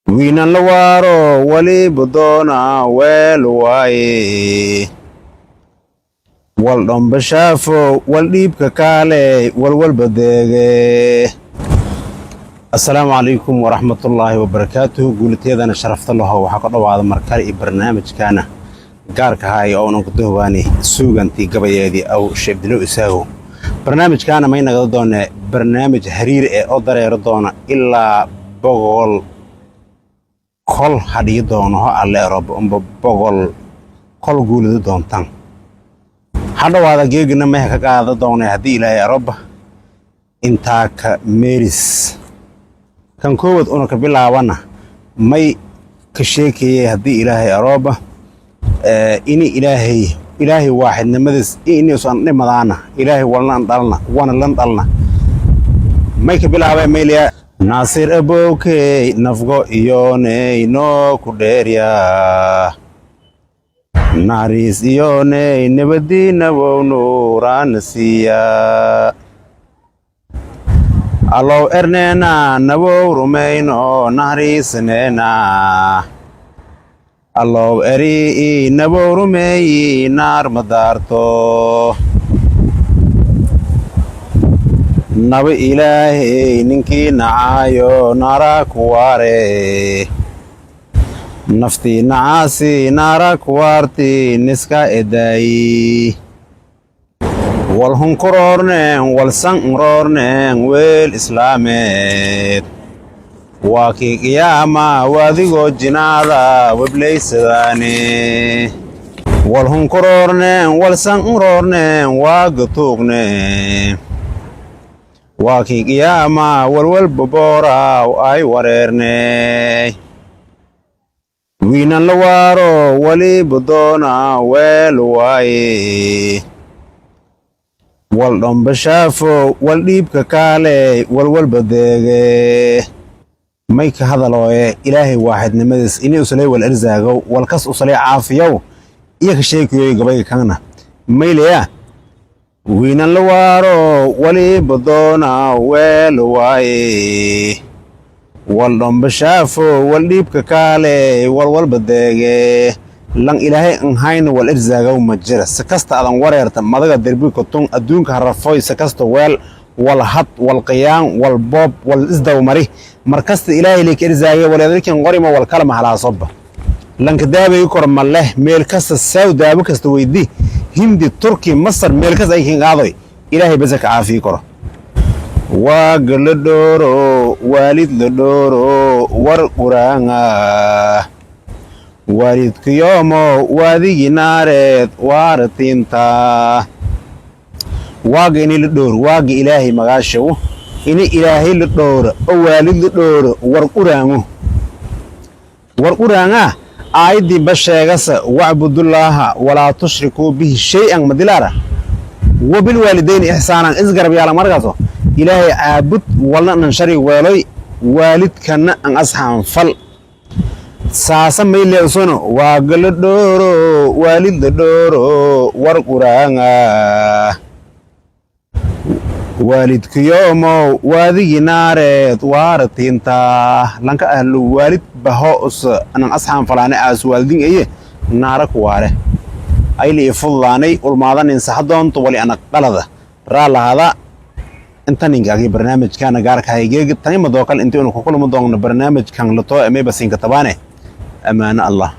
wiinan la waaro waliba doona weel waaye wal dhambashaafo wal dhiibka kaale walwalba deege. assalaamu calaykum waraxmatullaahi wabarakaatuhu. guuliteedana sharafta laho waxaa ka dhawaada markale iyo barnaamijkaana gaarka ahay oo unan ku dahwaani suugantii gabayeedii aw sheebdilo isaago. barnaamijkaana may nagada doone barnaamij hariir oo dareero doona ilaa boqol kol hadhiyo doono ho alle eroba umba boqol kol guulida doontaan hadhawaada geegina mehe ka qaada doonay haddii ilaahay eroba intaa ka meeris kan koowad una ka bilaabana may ka sheekayay haddii ilaahay eroba ini ilaahay waaxidnimadiis inuusan dhimadaana ilaahay walnaan dhalna wana lan dhalna may ka bilaabay mayliya naasir abowkey nafgo iyooney noo ku dheerya naxariis iyooney nabadiinawow nuuraana siiya allow erneena nawow rumayno naxariisneena allow eri nawow rumeeyi naar madaarto naba ilaahay ninkii nacaayo naara ku waare naftii nacaasi naara ku waarti niska edaayi wal hunkuroorneen wal sanroorneen weel islaameed waa kii qiyaama waadigoo jinaada weblaysadaane wal hunkuroorneen wal sanroorneen waaga tuugne waa kii qiyaama walwalba booraaw ay wareerney wiinan la waaro waliba doona weel waaye wal dhambashaafo wal dhiibka kaale walwalba deege. may ka hadalooye ilaahay waaxidnimadiis inay usalay wal arzaagow walkas usalay caafiyow iyo ka sheekiyoy gabayga kana mayleya wiinan la waaro waliba doona weel waaye wal dhambashaafo wal dhiibka kaale walwalba deege. lan ilaahay an hayna wal arzaagaw ma jira si kasta adan wareerta madaga derbika tun adduunka harafoy si kasta weel wal had wal qiyaan wal boob wal isdawmari markasta ilaahay leek arzaagay waleedrikan qorima wal kala mahalaasoba lanka daabay kor ma leh meel kasta saawdaaba kasta weydii hindi turki masar meel kasta ay qaaday ilaahay bas ka caafi karo waa gal dooro waalid la dooro war quraanga waalidka yoomo waadigi naareed waartinta waaga ini la dhoor waaga ilaahay magaashaw ini ilaahay la dhooro oo waalid la dhooro war quraanga aayadii basheegasa wacbudullaaha walaa tushrikuu bihi shay-an madilaara wabilwaalidayni ixsaanan isgarab yaala markaaso ilaahay caabud walna nan shari weeloy waalidkana an asxaan fal saasa mayleesono waaga la dhooro waalid la dhooro war quraanga waalidka yoomo waadigi naareed waartinta lanka ahlu waalid baho us anan asxaan falaane aas waalidin eye naara ku waare ayli ifudaanay ulmaadan insaxa doonto wali ana qalada raalahada intaningaagii barnaamijkaana gaarka haygeegi tani madoo kale intii unu ku kulmi doonno barnaamijkan latoo amay basinka tabaane amaana allah.